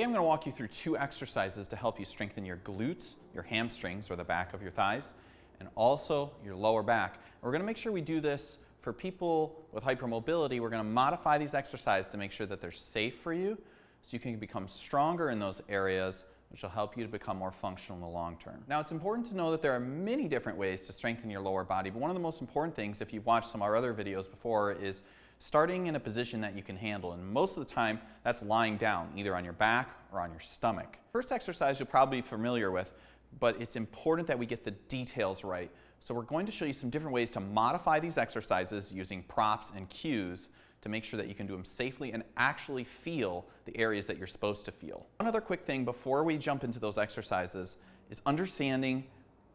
Today I'm going to walk you through 2 exercises to help you strengthen your glutes, your hamstrings, or the back of your thighs, and also your lower back. And we're going to make sure we do this for people with hypermobility. We're going to modify these exercises to make sure that they're safe for you so you can become stronger in those areas, which will help you to become more functional in the long term. Now, it's important to know that there are many different ways to strengthen your lower body, but one of the most important things, if you've watched some of our other videos before, is starting in a position that you can handle. And most of the time, that's lying down, either on your back or on your stomach. First exercise you'll probably be familiar with, but it's important that we get the details right. So we're going to show you some different ways to modify these exercises using props and cues to make sure that you can do them safely and actually feel the areas that you're supposed to feel. One other quick thing before we jump into those exercises is understanding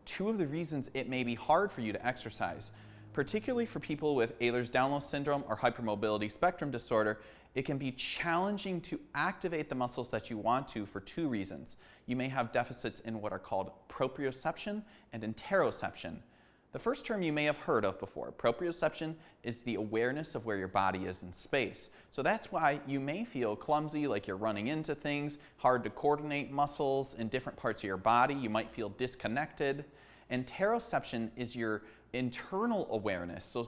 2 of the reasons it may be hard for you to exercise. Particularly for people with Ehlers-Danlos Syndrome or Hypermobility Spectrum Disorder, it can be challenging to activate the muscles that you want to for 2 reasons. You may have deficits in what are called proprioception and interoception. The first term you may have heard of before. Proprioception is the awareness of where your body is in space. So that's why you may feel clumsy, like you're running into things, hard to coordinate muscles in different parts of your body. You might feel disconnected. Interoception is your internal awareness. So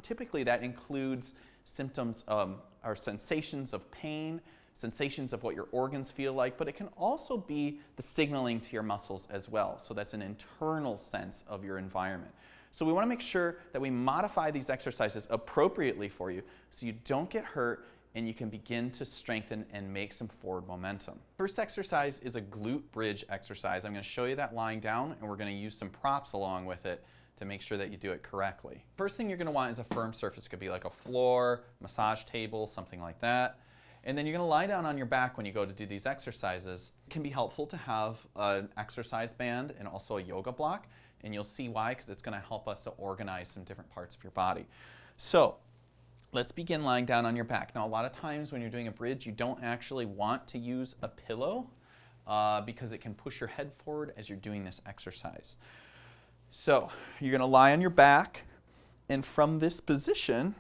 typically that includes symptoms or sensations of pain, sensations of what your organs feel like, but it can also be the signaling to your muscles as well. So that's an internal sense of your environment. So we want to make sure that we modify these exercises appropriately for you so you don't get hurt and you can begin to strengthen and make some forward momentum. First exercise is a glute bridge exercise. I'm going to show you that lying down, and we're going to use some props along with it to make sure that you do it correctly. First thing you're going to want is a firm surface. It could be like a floor, massage table, something like that. And then you're going to lie down on your back when you go to do these exercises. It can be helpful to have an exercise band and also a yoga block, and you'll see why, because it's going to help us to organize some different parts of your body. So let's begin lying down on your back. Now, a lot of times when you're doing a bridge, you don't actually want to use a pillow because it can push your head forward as you're doing this exercise. So you're going to lie on your back, and from this position,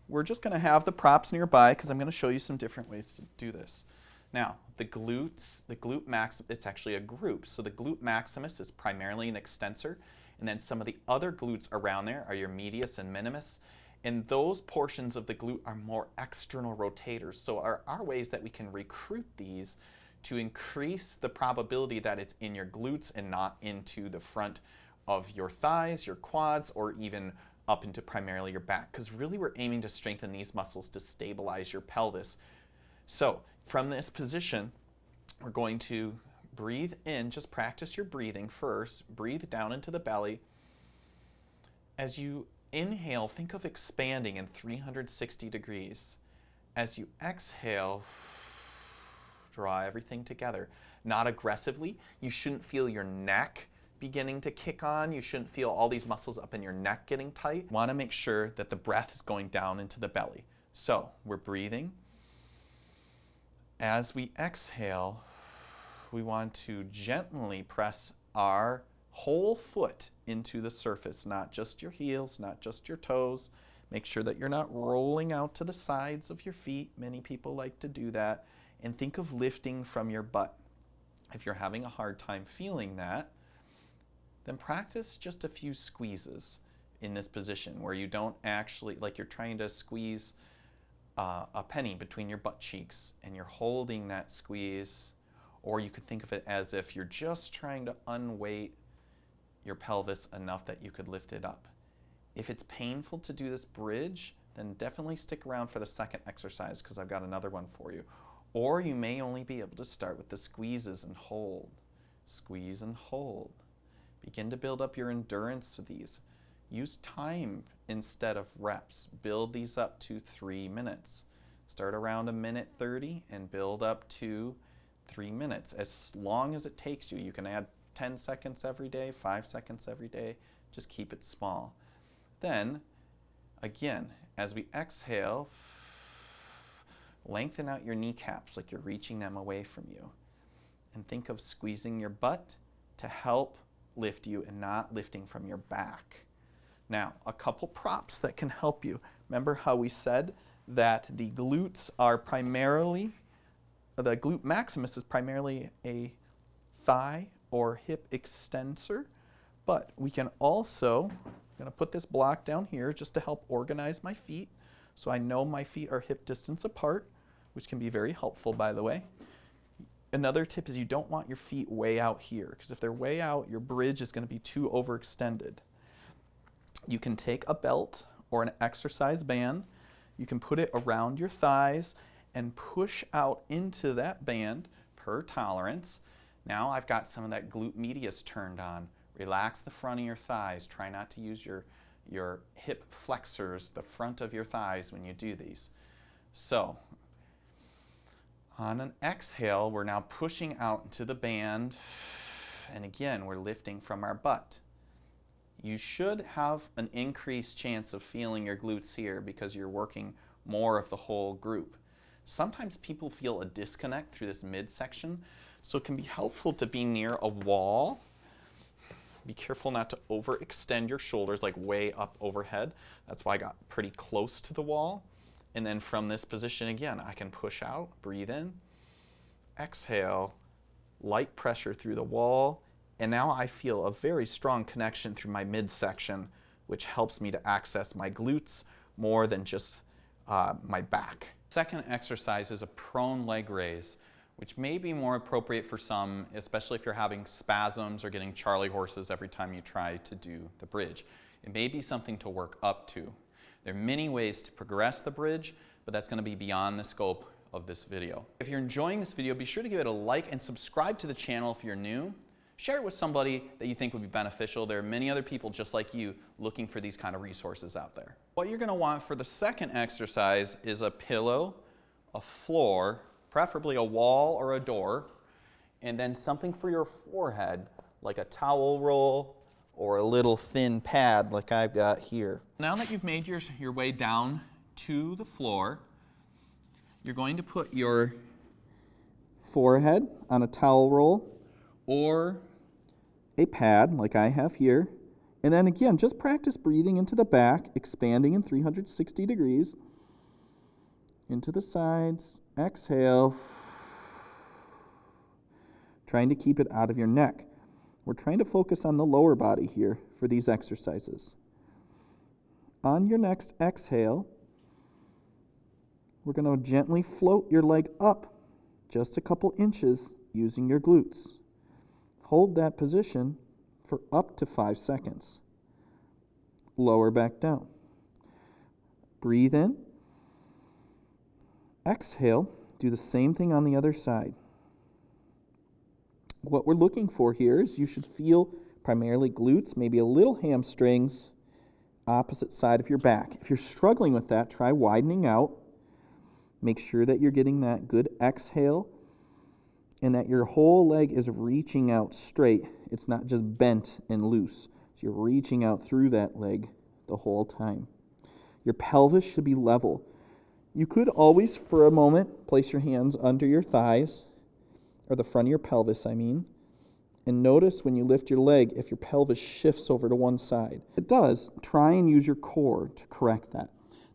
we're just going to have the props nearby because I'm going to show you some different ways to do this. Now, the glute maximus, it's actually a group. So the glute maximus is primarily an extensor, and then some of the other glutes around there are your medius and minimus. And those portions of the glute are more external rotators. So are ways that we can recruit these to increase the probability that it's in your glutes and not into the front of your thighs, your quads, or even up into primarily your back. Because really we're aiming to strengthen these muscles to stabilize your pelvis. So from this position, we're going to breathe in, just practice your breathing first. Breathe down into the belly. As you inhale, think of expanding in 360 degrees. As you exhale, draw everything together. Not aggressively. You shouldn't feel your neck beginning to kick on. You shouldn't feel all these muscles up in your neck getting tight. You want to make sure that the breath is going down into the belly. So we're breathing. As we exhale, we want to gently press our whole foot into the surface, not just your heels, not just your toes. Make sure that you're not rolling out to the sides of your feet. Many people like to do that. And think of lifting from your butt. If you're having a hard time feeling that, then practice just a few squeezes in this position where you don't actually, like you're trying to squeeze a penny between your butt cheeks and you're holding that squeeze, or you could think of it as if you're just trying to unweight your pelvis enough that you could lift it up. If it's painful to do this bridge, then definitely stick around for the second exercise because I've got another one for you. Or you may only be able to start with the squeezes and hold. Squeeze and hold. Begin to build up your endurance with these. Use time instead of reps. Build these up to 3 minutes. Start around 1:30 and build up to 3 minutes. As long as it takes you. You can add 10 seconds every day, 5 seconds every day. Just keep it small. Then, again, as we exhale, lengthen out your kneecaps like you're reaching them away from you. And think of squeezing your butt to help lift you and not lifting from your back. Now, a couple props that can help you. Remember how we said that the glutes are primarily the glute maximus is primarily a thigh or hip extensor, but we can also, I'm going to put this block down here just to help organize my feet so I know my feet are hip distance apart, which can be very helpful, by the way. Another tip is you don't want your feet way out here, because if they're way out, your bridge is going to be too overextended. You can take a belt or an exercise band, you can put it around your thighs and push out into that band per tolerance. Now I've got some of that glute medius turned on. Relax the front of your thighs. Try not to use your hip flexors, the front of your thighs, when you do these. So on an exhale, we're now pushing out into the band, and again, we're lifting from our butt. You should have an increased chance of feeling your glutes here because you're working more of the whole group. Sometimes people feel a disconnect through this midsection, so it can be helpful to be near a wall. Be careful not to overextend your shoulders like way up overhead. That's why I got pretty close to the wall. And then from this position again, I can push out, breathe in, exhale, light pressure through the wall, and now I feel a very strong connection through my midsection, which helps me to access my glutes more than just my back. Second exercise is a prone leg raise, which may be more appropriate for some, especially if you're having spasms or getting Charlie horses every time you try to do the bridge. It may be something to work up to. There are many ways to progress the bridge, but that's going to be beyond the scope of this video. If you're enjoying this video, be sure to give it a like and subscribe to the channel if you're new. Share it with somebody that you think would be beneficial. There are many other people just like you looking for these kind of resources out there. What you're going to want for the second exercise is a pillow, a floor, preferably a wall or a door, and then something for your forehead, like a towel roll or a little thin pad like I've got here. Now that you've made your way down to the floor, you're going to put your forehead on a towel roll or a pad like I have here. And then again, just practice breathing into the back, expanding in 360 degrees. Into the sides, exhale. Trying to keep it out of your neck. We're trying to focus on the lower body here for these exercises. On your next exhale, we're going to gently float your leg up just a couple inches using your glutes. Hold that position for up to 5 seconds. Lower back down. Breathe in. Exhale. Do the same thing on the other side. What we're looking for here is you should feel primarily glutes, maybe a little hamstrings, opposite side of your back. If you're struggling with that, try widening out. Make sure that you're getting that good exhale and that your whole leg is reaching out straight. It's not just bent and loose. So you're reaching out through that leg the whole time. Your pelvis should be level. You could always, for a moment, place your hands under your thighs, or the front of your pelvis, and notice when you lift your leg if your pelvis shifts over to one side. If it does, try and use your core to correct that.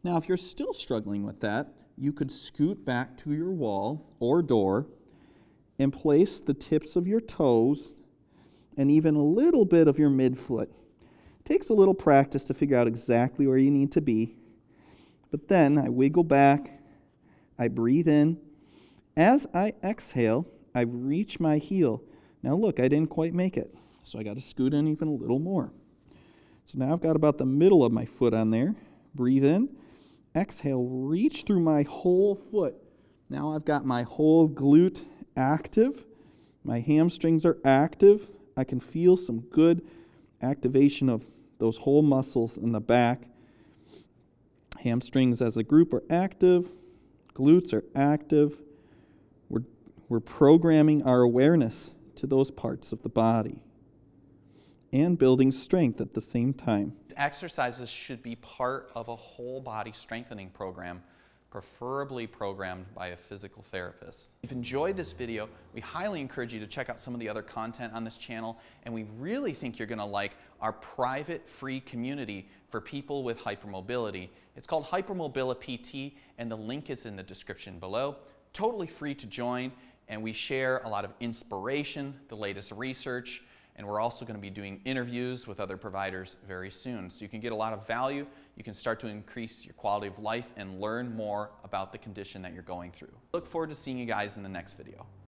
Now, if you're still struggling with that, you could scoot back to your wall or door and place the tips of your toes and even a little bit of your midfoot. It takes a little practice to figure out exactly where you need to be. But then I wiggle back, I breathe in. As I exhale, I reach my heel. Now look, I didn't quite make it, so I got to scoot in even a little more. So now I've got about the middle of my foot on there. Breathe in, exhale, reach through my whole foot. Now I've got my whole glute active. My hamstrings are active. I can feel some good activation of those whole muscles in the back. Hamstrings as a group are active. Glutes are active. We're programming our awareness to those parts of the body and building strength at the same time. Exercises should be part of a whole body strengthening program, preferably programmed by a physical therapist. If you've enjoyed this video, we highly encourage you to check out some of the other content on this channel, and we really think you're going to like our private free community for people with hypermobility. It's called Hypermobility PT, and the link is in the description below. totally free to join, and we share a lot of inspiration, the latest research, and we're also going to be doing interviews with other providers very soon. So you can get a lot of value, you can start to increase your quality of life and learn more about the condition that you're going through. Look forward to seeing you guys in the next video.